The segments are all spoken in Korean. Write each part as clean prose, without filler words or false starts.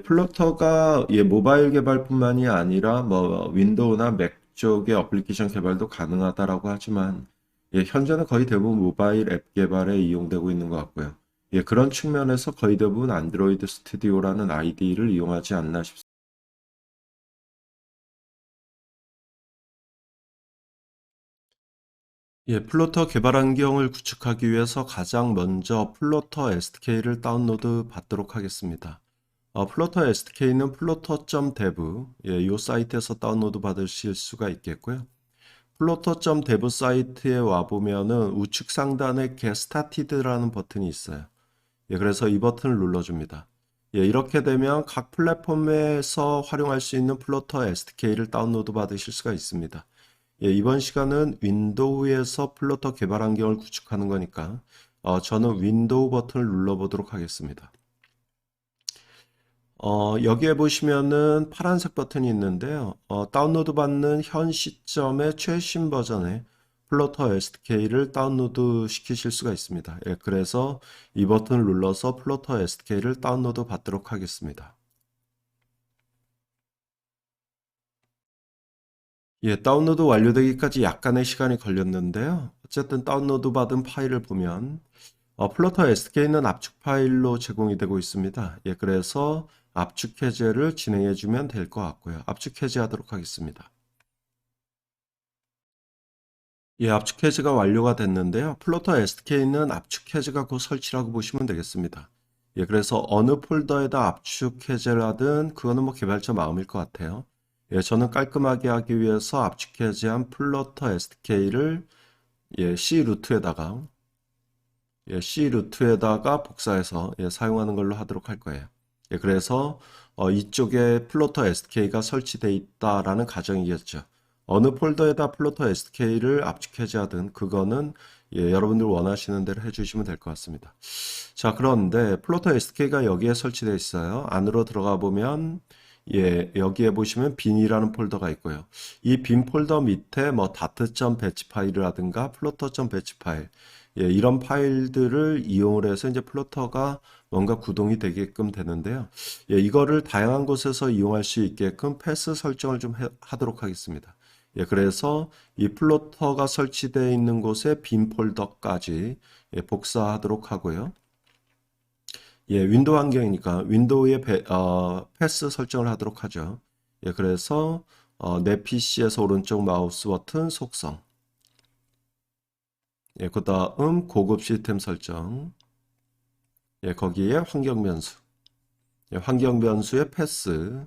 플러터가 모바일 개발뿐만이 아니라 뭐 윈도우나 맥 쪽의 어플리케이션 개발도 가능하다라고 하지만 현재는 거의 대부분 모바일 앱 개발에 이용되고 있는 것 같고요. 그런 측면에서 거의 대부분 안드로이드 스튜디오라는 아이디를 이용하지 않나 싶습니다. 플로터 개발 환경을 구축하기 위해서 가장 먼저 플로터 SDK를 다운로드 받도록 하겠습니다. 플로터 SDK는 flutter.dev 이 사이트에서 다운로드 받으실 수가 있겠고요. flutter.dev 사이트에 와보면은 우측 상단에 Get Started라는 버튼이 있어요. 그래서 이 버튼을 눌러줍니다. 이렇게 되면 각 플랫폼에서 활용할 수 있는 플로터 SDK를 다운로드 받으실 수가 있습니다. 이번 시간은 윈도우에서 플로터 개발 환경을 구축하는 거니까 저는 윈도우 버튼을 눌러보도록 하겠습니다. 여기에 보시면은 파란색 버튼이 있는데요. 다운로드 받는 현 시점의 최신 버전의 플러터 SDK를 다운로드 시키실 수가 있습니다. 그래서 이 버튼을 눌러서 플러터 SDK를 다운로드 받도록 하겠습니다. 다운로드 완료되기까지 약간의 시간이 걸렸는데요. 어쨌든 다운로드 받은 파일을 보면 플러터 SDK는 압축 파일로 제공이 되고 있습니다. 그래서 압축 해제를 진행해 주면 될 것 같고요. 압축 해제하도록 하겠습니다. 압축 해제가 완료가 됐는데요. 플러터 SDK는 압축 해제가 곧 설치라고 보시면 되겠습니다. 그래서 어느 폴더에다 압축 해제를 하든 그거는 뭐 개발자 마음일 것 같아요. 저는 깔끔하게 하기 위해서 압축 해제한 플러터 SDK를 C 루트에다가 C 루트에다가 복사해서 사용하는 걸로 하도록 할 거예요. 그래서 이쪽에 플로터 SDK가 설치되어 있다라는 가정이겠죠. 어느 폴더에다 플로터 SDK를 압축 해제하든 그거는 여러분들 원하시는 대로 해주시면 될 것 같습니다. 자, 그런데 플로터 SDK가 여기에 설치되어 있어요. 안으로 들어가 보면 여기에 보시면 빈이라는 폴더가 있고요. 이 빈 폴더 밑에 뭐 dart.batch 파일이라든가 flutter.batch 파일 이런 파일들을 이용을 해서 이제 플로터가 뭔가 구동이 되게끔 되는데요. 이거를 다양한 곳에서 이용할 수 있게끔 패스 설정을 좀 하도록 하겠습니다. 그래서 이 플로터가 설치되어 있는 곳에 빈 폴더까지 복사하도록 하고요. 윈도우 환경이니까 윈도우에 패스 설정을 하도록 하죠. 그래서 내 PC에서 오른쪽 마우스 버튼 속성 그 다음 고급 시스템 설정 거기에 환경 변수 환경 변수의 패스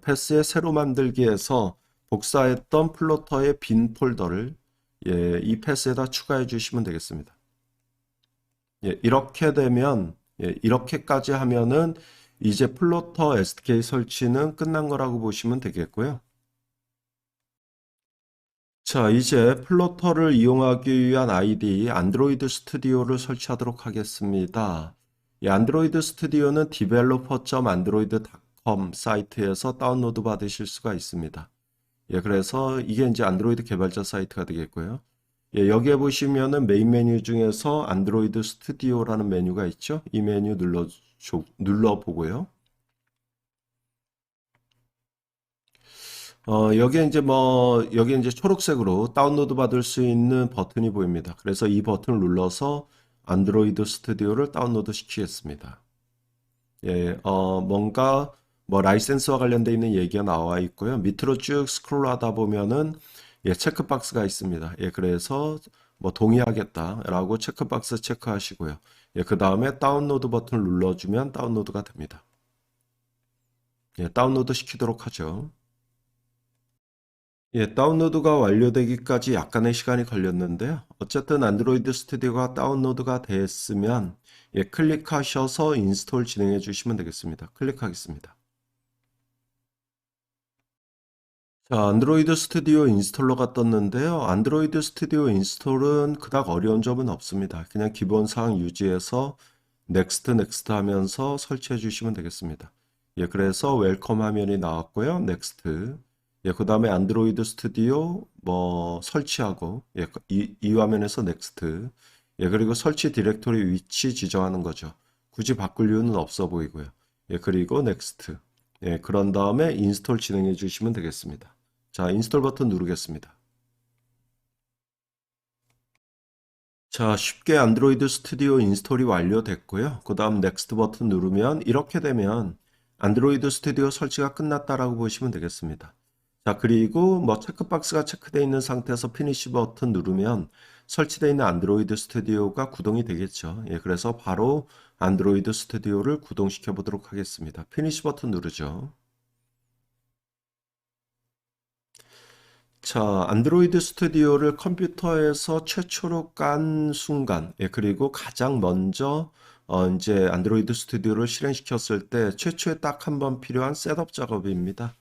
패스의 새로 만들기에서 복사했던 플로터의 빈 폴더를 이 패스에다 추가해 주시면 되겠습니다. 이렇게 되면 이렇게까지 하면은 이제 플로터 SDK 설치는 끝난 거라고 보시면 되겠고요. 자, 이제 플로터를 이용하기 위한 아이디 안드로이드 스튜디오를 설치하도록 하겠습니다. 이 안드로이드 스튜디오는 developer.android.com 사이트에서 다운로드 받으실 수가 있습니다. 그래서 이게 이제 안드로이드 개발자 사이트가 되겠고요. 여기에 보시면은 메인 메뉴 중에서 안드로이드 스튜디오라는 메뉴가 있죠. 이 메뉴 눌러보고요. 여기에 이제 초록색으로 다운로드 받을 수 있는 버튼이 보입니다. 그래서 이 버튼을 눌러서 안드로이드 스튜디오를 다운로드 시키겠습니다. 뭔가 뭐 라이센스와 관련되어 있는 얘기가 나와 있고요. 밑으로 쭉 스크롤하다 보면은 체크박스가 있습니다. 그래서 뭐 동의하겠다라고 체크박스 체크하시고요. 그 다음에 다운로드 버튼을 눌러주면 다운로드가 됩니다. 다운로드 시키도록 하죠. 다운로드가 완료되기까지 약간의 시간이 걸렸는데요. 어쨌든 안드로이드 스튜디오가 다운로드가 됐으면 클릭하셔서 인스톨 진행해 주시면 되겠습니다. 클릭하겠습니다. 자, 안드로이드 스튜디오 인스톨러가 떴는데요. 안드로이드 스튜디오 인스톨은 그닥 어려운 점은 없습니다. 그냥 기본 사항 유지해서 넥스트 넥스트 하면서 설치해 주시면 되겠습니다. 그래서 웰컴 화면이 나왔고요. 넥스트. 그 다음에 안드로이드 스튜디오 뭐 설치하고 이 화면에서 넥스트. 그리고 설치 디렉토리 위치 지정하는 거죠. 굳이 바꿀 이유는 없어 보이고요. 예, 그리고 넥스트. 예, 그런 다음에 인스톨 진행해 주시면 되겠습니다. 자, 인스톨 버튼 누르겠습니다. 자, 쉽게 안드로이드 스튜디오 인스톨이 완료됐고요. 그 다음 넥스트 버튼 누르면 이렇게 되면 안드로이드 스튜디오 설치가 끝났다라고 보시면 되겠습니다. 자, 그리고 뭐 체크박스가 체크되어 있는 상태에서 피니시 버튼 누르면 설치되어 있는 안드로이드 스튜디오가 구동이 되겠죠. 예, 그래서 바로 안드로이드 스튜디오를 구동시켜 보도록 하겠습니다. 피니시 버튼 누르죠. 자, 안드로이드 스튜디오를 컴퓨터에서 최초로 깐 순간, 예, 그리고 가장 먼저 이제 안드로이드 스튜디오를 실행시켰을 때 최초에 딱 한 번 필요한 셋업 작업입니다.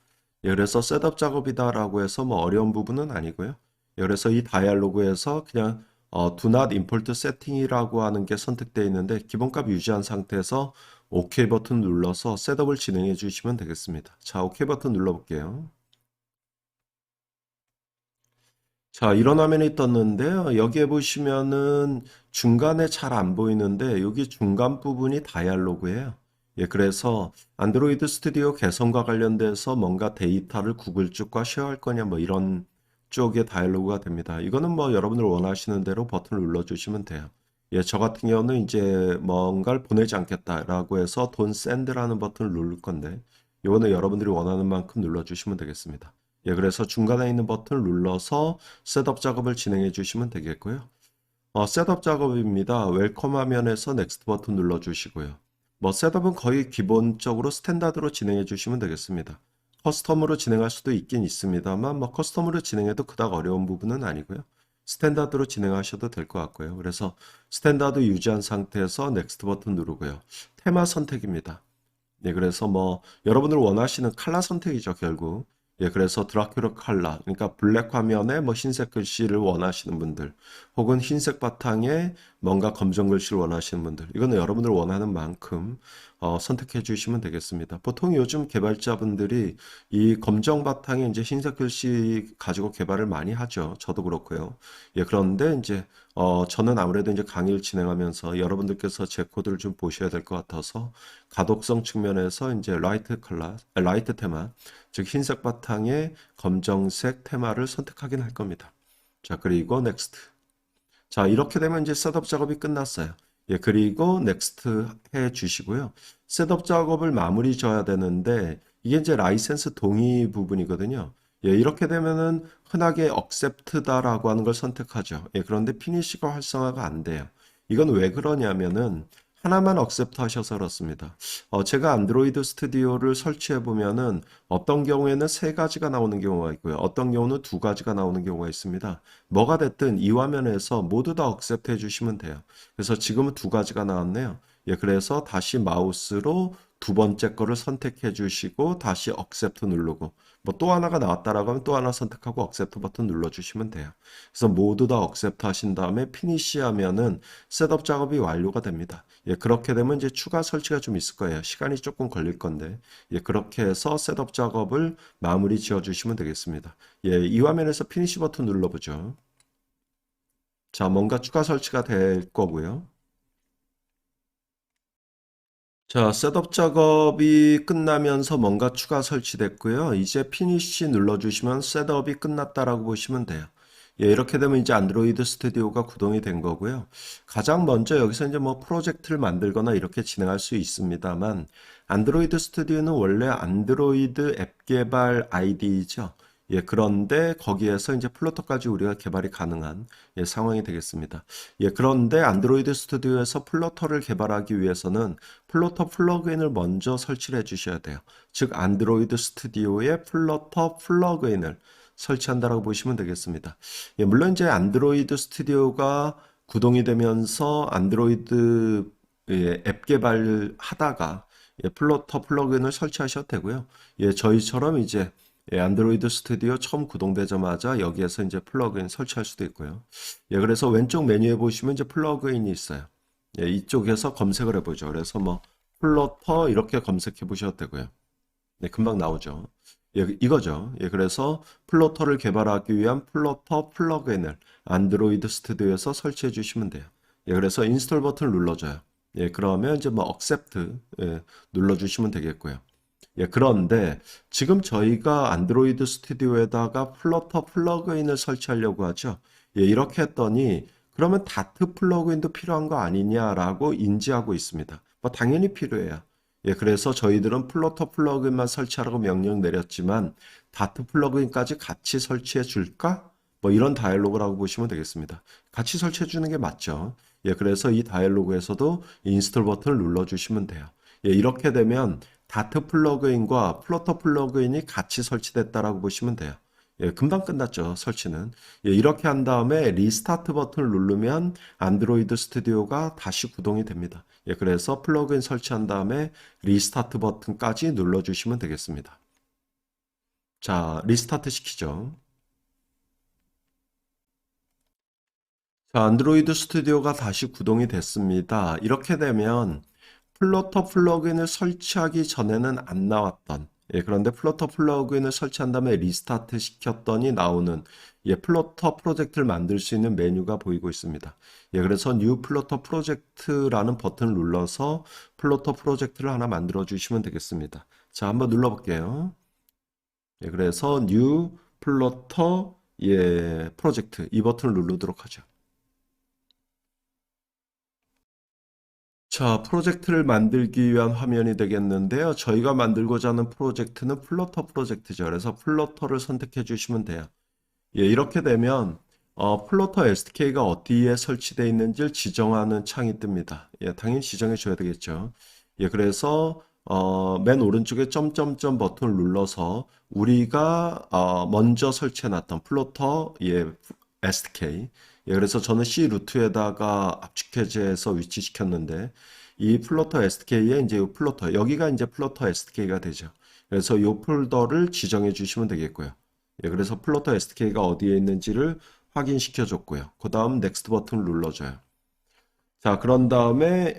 예, 그래서 셋업 작업이다라고 해서 뭐 어려운 부분은 아니고요. 예, 그래서 이 다이알로그에서 그냥 Do not import setting이라고 하는 게 선택되어 있는데 기본값 유지한 상태에서 OK 버튼 눌러서 셋업을 진행해 주시면 되겠습니다. 자, OK 버튼 눌러볼게요. 자, 이런 화면이 떴는데요. 여기에 보시면은 중간에 잘 안 보이는데 여기 중간 부분이 다이알로그예요. 예, 그래서 안드로이드 스튜디오 개선과 관련돼서 뭔가 데이터를 구글 쪽과 쉐어할 거냐 뭐 이런 쪽의 다이알로그가 됩니다. 이거는 뭐 여러분들 원하시는 대로 버튼을 눌러주시면 돼요. 예, 저 같은 경우는 이제 뭔가를 보내지 않겠다라고 해서 돈 샌드라는 버튼을 누를 건데 이거는 여러분들이 원하는 만큼 눌러주시면 되겠습니다. 예, 그래서 중간에 있는 버튼을 눌러서 셋업 작업을 진행해 주시면 되겠고요. 셋업 작업입니다. 웰컴 화면에서 넥스트 버튼 눌러주시고요. 뭐 셋업은 거의 기본적으로 스탠다드로 진행해 주시면 되겠습니다. 커스텀으로 진행할 수도 있긴 있습니다만 뭐 커스텀으로 진행해도 그닥 어려운 부분은 아니고요. 스탠다드로 진행하셔도 될 것 같고요. 그래서 스탠다드 유지한 상태에서 넥스트 버튼 누르고요. 테마 선택입니다. 예, 그래서 뭐 여러분들 원하시는 컬러 선택이죠, 결국. 예, 그래서 드라큘라 컬러, 그러니까 블랙 화면에 뭐 흰색 글씨를 원하시는 분들, 혹은 흰색 바탕에 뭔가 검정 글씨를 원하시는 분들, 이거는 여러분들 원하는 만큼 선택해 주시면 되겠습니다. 보통 요즘 개발자분들이 이 검정 바탕에 이제 흰색 글씨 가지고 개발을 많이 하죠. 저도 그렇고요. 예, 그런데 이제 저는 아무래도 이제 강의를 진행하면서 여러분들께서 제 코드를 좀 보셔야 될 것 같아서 가독성 측면에서 이제 라이트 컬러, 라이트 테마, 즉 흰색 바탕에 검정색 테마를 선택하긴 할 겁니다. 자, 그리고 넥스트. 자, 이렇게 되면 이제 셋업 작업이 끝났어요. 예, 그리고 넥스트 해 주시고요. 셋업 작업을 마무리 져야 되는데 이게 이제 라이센스 동의 부분이거든요. 예, 이렇게 되면은 흔하게 accept다라고 하는 걸 선택하죠. 예, 그런데 피니시가 활성화가 안 돼요. 이건 왜 그러냐면은 하나만 accept 하셔서 그렇습니다. 제가 안드로이드 스튜디오를 설치해 보면은 어떤 경우에는 세 가지가 나오는 경우가 있고요. 어떤 경우는 두 가지가 나오는 경우가 있습니다. 뭐가 됐든 이 화면에서 모두 다 accept 해주시면 돼요. 그래서 지금은 두 가지가 나왔네요. 예, 그래서 다시 마우스로 두 번째 거를 선택해 주시고 다시 accept 누르고 뭐 또 하나가 나왔다라고 하면 또 하나 선택하고 accept 버튼 눌러주시면 돼요. 그래서 모두 다 accept 하신 다음에 finish 하면은 셋업 작업이 완료가 됩니다. 예, 그렇게 되면 이제 추가 설치가 좀 있을 거예요. 시간이 조금 걸릴 건데 예, 그렇게 해서 셋업 작업을 마무리 지어 주시면 되겠습니다. 예, 이 화면에서 피니시 버튼 눌러보죠. 자, 뭔가 추가 설치가 될 거고요. 자, 셋업 작업이 끝나면서 뭔가 추가 설치됐고요. 이제 피니시 눌러주시면 셋업이 끝났다라고 보시면 돼요. 예, 이렇게 되면 이제 안드로이드 스튜디오가 구동이 된 거고요. 가장 먼저 여기서 이제 뭐 프로젝트를 만들거나 이렇게 진행할 수 있습니다만, 안드로이드 스튜디오는 원래 안드로이드 앱 개발 ID죠. 예, 그런데 거기에서 이제 플러터까지 우리가 개발이 가능한 예, 상황이 되겠습니다. 예, 그런데 안드로이드 스튜디오에서 플러터를 개발하기 위해서는 플러터 플러그인을 먼저 설치를 해 주셔야 돼요. 즉 안드로이드 스튜디오에 플러터 플러그인을 설치한다라고 보시면 되겠습니다. 예, 물론 이제 안드로이드 스튜디오가 구동이 되면서 안드로이드 앱 개발을 하다가 예, 플러터 플러그인을 설치하셔도 되고요. 예, 저희처럼 이제 예, 안드로이드 스튜디오 처음 구동되자마자 여기에서 이제 플러그인 설치할 수도 있고요. 예, 그래서 왼쪽 메뉴에 보시면 이제 플러그인이 있어요. 예, 이쪽에서 검색을 해보죠. 그래서 뭐 플러터 이렇게 검색해 보셔도 되고요. 네, 금방 나오죠. 예, 이거죠. 예, 그래서 플러터를 개발하기 위한 플러터 플러그인을 안드로이드 스튜디오에서 설치해 주시면 돼요. 예, 그래서 인스톨 버튼을 눌러줘요. 예, 그러면 이제 뭐 accept 눌러주시면 되겠고요. 예, 그런데 지금 저희가 안드로이드 스튜디오에다가 플러터 플러그인을 설치하려고 하죠. 예, 이렇게 했더니 그러면 다트 플러그인도 필요한 거 아니냐라고 인지하고 있습니다. 뭐 당연히 필요해요. 예, 그래서 저희들은 플러터 플러그인만 설치하라고 명령 내렸지만 다트 플러그인까지 같이 설치해 줄까? 뭐 이런 다이얼로그라고 보시면 되겠습니다. 같이 설치해 주는 게 맞죠. 예, 그래서 이 다이얼로그에서도 인스톨 버튼을 눌러 주시면 돼요. 예, 이렇게 되면 다트 플러그인과 플러터 플러그인이 같이 설치됐다라고 보시면 돼요. 예, 금방 끝났죠, 설치는. 예, 이렇게 한 다음에 리스타트 버튼을 누르면 안드로이드 스튜디오가 다시 구동이 됩니다. 예, 그래서 플러그인 설치한 다음에 리스타트 버튼까지 눌러주시면 되겠습니다. 자, 리스타트 시키죠. 자, 안드로이드 스튜디오가 다시 구동이 됐습니다. 이렇게 되면 플러터 플러그인을 설치하기 전에는 안 나왔던 그런데 플러터 플러그인을 설치한 다음에 리스타트 시켰더니 나오는 플러터 프로젝트를 만들 수 있는 메뉴가 보이고 있습니다. 그래서 뉴 플러터 프로젝트라는 버튼을 눌러서 플러터 프로젝트를 하나 만들어 주시면 되겠습니다. 자, 한번 눌러 볼게요. 그래서 뉴 플러터 프로젝트 이 버튼을 누르도록 하죠. 자, 프로젝트를 만들기 위한 화면이 되겠는데요. 저희가 만들고자 하는 프로젝트는 플러터 프로젝트죠. 그래서 플러터를 선택해 주시면 돼요. 예, 이렇게 되면 플러터 SDK가 어디에 설치되어 있는지를 지정하는 창이 뜹니다. 예, 당연히 지정해 줘야 되겠죠. 예, 그래서 맨 오른쪽에 점점점 버튼을 눌러서 우리가 먼저 설치해 놨던 플러터 SDK 그래서 저는 C 루트에다가 압축해제해서 위치시켰는데 이 플러터 SDK에 이제 이 플러터 여기가 이제 플러터 SDK가 되죠. 그래서 이 폴더를 지정해 주시면 되겠고요. 그래서 플러터 SDK가 어디에 있는지를 확인시켜 줬고요. 그 다음 넥스트 버튼을 눌러줘요. 자, 그런 다음에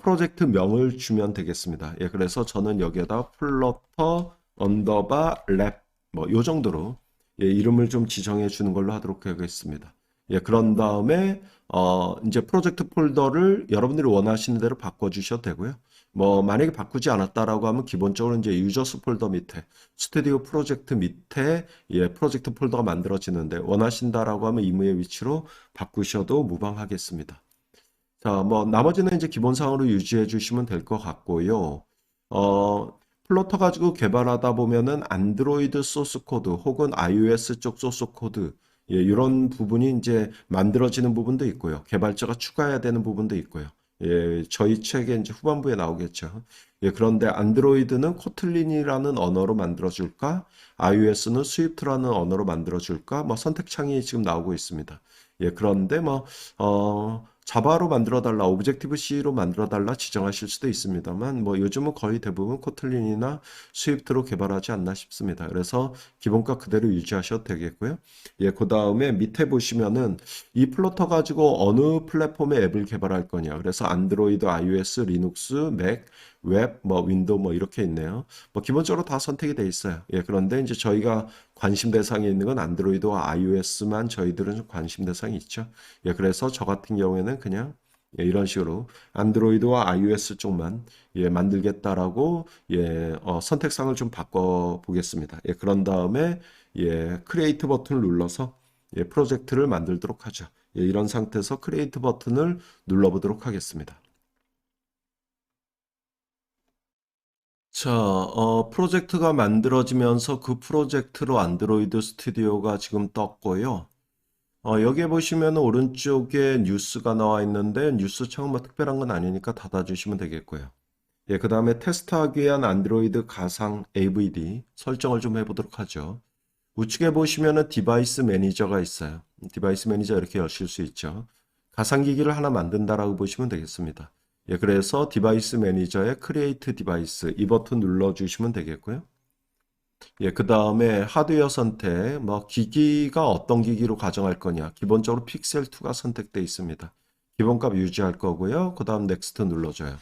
프로젝트 명을 주면 되겠습니다. 그래서 저는 여기에다 플러터 언더바 랩 뭐 요 정도로 이름을 좀 지정해 주는 걸로 하도록 하겠습니다. 그런 다음에 이제 프로젝트 폴더를 여러분들이 원하시는 대로 바꿔 주셔도 되고요. 뭐 만약에 바꾸지 않았다라고 하면 기본적으로 이제 유저스 폴더 밑에 스튜디오 프로젝트 밑에 프로젝트 폴더가 만들어지는데 원하신다라고 하면 이무의 위치로 바꾸셔도 무방하겠습니다. 자, 뭐 나머지는 이제 기본상으로 유지해 주시면 될 것 같고요. 플러터 가지고 개발하다 보면은 안드로이드 소스 코드 혹은 iOS 쪽 소스 코드 이런 부분이 이제 만들어지는 부분도 있고요. 개발자가 추가해야 되는 부분도 있고요. 저희 책에 이제 후반부에 나오겠죠. 그런데 안드로이드는 코틀린이라는 언어로 만들어줄까? iOS는 스위프트라는 언어로 만들어줄까? 뭐 선택창이 지금 나오고 있습니다. 그런데 뭐, 자바로 만들어 달라, 오브젝티브 C로 만들어 달라 지정하실 수도 있습니다만, 뭐 요즘은 거의 대부분 코틀린이나 스위프트로 개발하지 않나 싶습니다. 그래서 기본값 그대로 유지하셔도 되겠고요. 그 다음에 밑에 보시면은 이 플러터 가지고 어느 플랫폼의 앱을 개발할 거냐. 그래서 안드로이드, iOS, 리눅스, 맥, 웹, 뭐 윈도우 뭐 이렇게 있네요. 뭐 기본적으로 다 선택이 돼 있어요. 그런데 이제 저희가 관심 대상이 있는 건 안드로이드와 iOS만 저희들은 좀 관심 대상이 있죠. 그래서 저 같은 경우에는 그냥 이런 식으로 안드로이드와 iOS 쪽만 만들겠다라고 선택상을 좀 바꿔 보겠습니다. 그런 다음에 크리에이트 버튼을 눌러서 프로젝트를 만들도록 하죠. 이런 상태에서 크리에이트 버튼을 눌러보도록 하겠습니다. 자, 프로젝트가 만들어지면서 그 프로젝트로 안드로이드 스튜디오가 지금 떴고요. 여기에 보시면 오른쪽에 뉴스가 나와 있는데 뉴스 창은 뭐 특별한 건 아니니까 닫아주시면 되겠고요. 그 다음에 테스트하기 위한 안드로이드 가상 AVD 설정을 좀 해보도록 하죠. 우측에 보시면은 디바이스 매니저가 있어요. 디바이스 매니저 이렇게 여실 수 있죠. 가상기기를 하나 만든다라고 보시면 되겠습니다. 그래서 디바이스 매니저의 크리에이트 디바이스 이 버튼 눌러주시면 되겠고요. 그 다음에 하드웨어 선택, 뭐 기기가 어떤 기기로 가정할 거냐. 기본적으로 픽셀 2가 선택되어 있습니다. 기본값 유지할 거고요. 그 다음 넥스트 눌러줘요.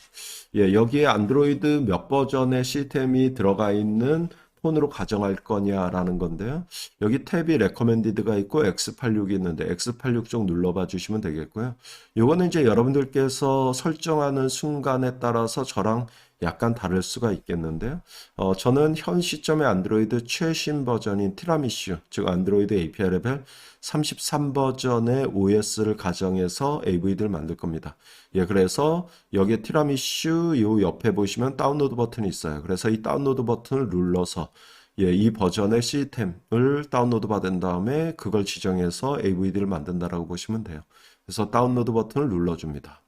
여기에 안드로이드 몇 버전의 시스템이 들어가 있는 폰으로 가정할 거냐라는 건데요. 여기 탭이 레커멘디드가 있고 X86이 있는데 X86 쪽 눌러봐 주시면 되겠고요. 요거는 이제 여러분들께서 설정하는 순간에 따라서 저랑 약간 다를 수가 있겠는데요. 저는 현 시점에 안드로이드 최신 버전인 티라미슈, 즉 안드로이드 API 레벨 33 버전의 OS를 가정해서 AVD를 만들 겁니다. 예, 그래서 여기에 티라미슈 요 옆에 보시면 다운로드 버튼이 있어요. 그래서 이 다운로드 버튼을 눌러서 예, 이 버전의 시스템을 다운로드 받은 다음에 그걸 지정해서 AVD를 만든다라고 보시면 돼요. 그래서 다운로드 버튼을 눌러줍니다.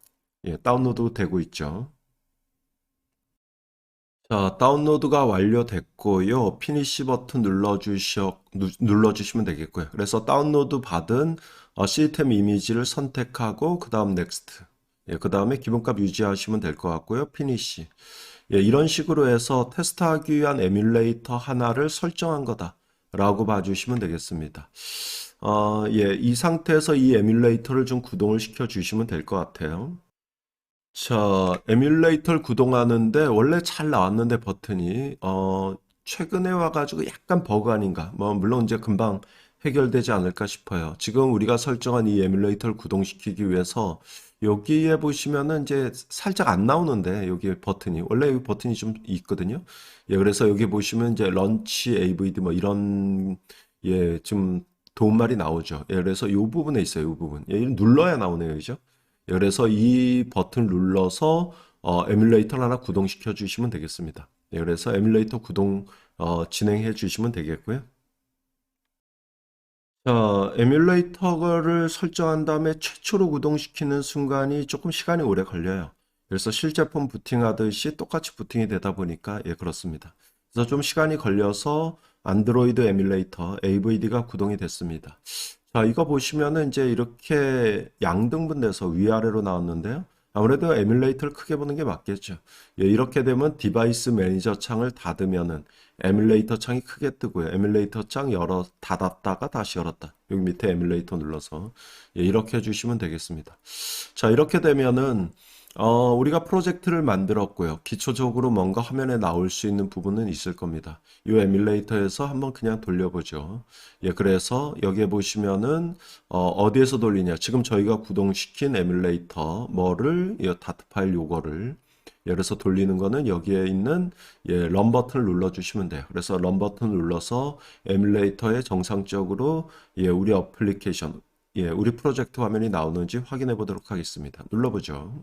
예, 다운로드 되고 있죠. 자, 다운로드가 완료됐고요. 피니시 버튼 눌러주시면 되겠고요. 그래서 다운로드 받은 시스템 이미지를 선택하고 그 다음 넥스트. 예, 그 다음에 기본값 유지하시면 될 것 같고요. 피니시. 예, 이런 식으로 해서 테스트하기 위한 에뮬레이터 하나를 설정한 거다 라고 봐주시면 되겠습니다. 예, 이 상태에서 이 에뮬레이터를 좀 구동을 시켜 주시면 될 것 같아요. 자, 에뮬레이터를 구동하는데 원래 잘 나왔는데 버튼이 최근에 와가지고 약간 버그 아닌가. 뭐 물론 이제 금방 해결되지 않을까 싶어요. 지금 우리가 설정한 이 에뮬레이터를 구동시키기 위해서 여기에 보시면은 이제 살짝 안 나오는데 여기 버튼이 원래 여기 버튼이 좀 있거든요. 예, 그래서 여기 보시면 이제 런치 AVD 뭐 이런 예, 좀 도움말이 나오죠. 예, 그래서 이 부분에 있어요. 이 부분. 예, 눌러야 나오네요, 그죠? 예, 그래서 이 버튼 눌러서 에뮬레이터를 하나 구동시켜 주시면 되겠습니다. 예, 그래서 에뮬레이터 구동 진행해 주시면 되겠고요. 자, 에뮬레이터를 설정한 다음에 최초로 구동시키는 순간이 조금 시간이 오래 걸려요. 그래서 실제품 부팅하듯이 똑같이 부팅이 되다 보니까 예, 그렇습니다. 그래서 좀 시간이 걸려서 안드로이드 에뮬레이터 AVD가 구동이 됐습니다. 자, 이거 보시면은 이제 이렇게 양등분돼서 위아래로 나왔는데요. 아무래도 에뮬레이터를 크게 보는 게 맞겠죠. 예, 이렇게 되면 디바이스 매니저 창을 닫으면은 에뮬레이터 창이 크게 뜨고요. 에뮬레이터 창 닫았다가 다시 열었다. 여기 밑에 에뮬레이터 눌러서 예, 이렇게 해주시면 되겠습니다. 자, 이렇게 되면은 우리가 프로젝트를 만들었고요. 기초적으로 뭔가 화면에 나올 수 있는 부분은 있을 겁니다. 이 에뮬레이터에서 한번 그냥 돌려보죠. 예, 그래서 여기에 보시면은 어디에서 돌리냐? 지금 저희가 구동시킨 에뮬레이터 뭐를 이 다트 파일 요거를 예, 그래서 돌리는 거는 여기에 있는 예, 런 버튼을 눌러 주시면 돼요. 그래서 런 버튼 눌러서 에뮬레이터에 정상적으로 예, 우리 어플리케이션 예, 우리 프로젝트 화면이 나오는지 확인해 보도록 하겠습니다. 눌러보죠.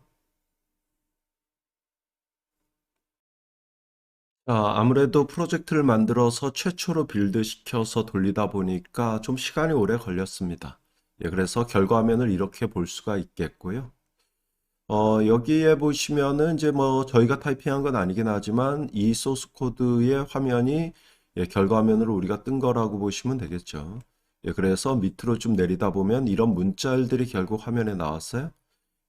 아무래도 프로젝트를 만들어서 최초로 빌드시켜서 돌리다 보니까 좀 시간이 오래 걸렸습니다. 예, 그래서 결과 화면을 이렇게 볼 수가 있겠고요. 여기에 보시면은 이제 뭐 저희가 타이핑한 건 아니긴 하지만 이 소스 코드의 화면이 예, 결과 화면으로 우리가 뜬 거라고 보시면 되겠죠. 예, 그래서 밑으로 좀 내리다 보면 이런 문자들이 결국 화면에 나왔어요.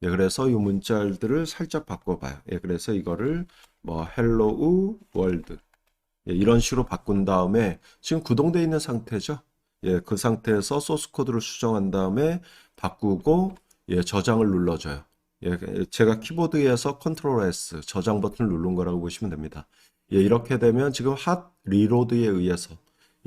예, 그래서 이 문자들을 살짝 바꿔봐요. 예, 그래서 이거를 뭐 헬로우 월드 예, 이런 식으로 바꾼 다음에 지금 구동되어 있는 상태죠. 예, 그 상태에서 소스 코드를 수정한 다음에 바꾸고 예, 저장을 눌러줘요. 예, 제가 키보드에서 컨트롤 S 저장 버튼을 누른 거라고 보시면 됩니다. 예, 이렇게 되면 지금 핫 리로드에 의해서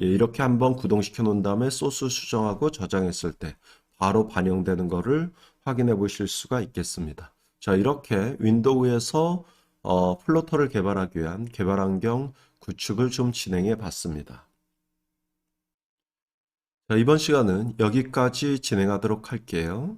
예, 이렇게 한번 구동시켜 놓은 다음에 소스 수정하고 저장했을 때 바로 반영되는 거를 확인해 보실 수가 있겠습니다. 자, 이렇게 윈도우에서 플로터를 개발하기 위한 개발 환경 구축을 좀 진행해 봤습니다. 자, 이번 시간은 여기까지 진행하도록 할게요.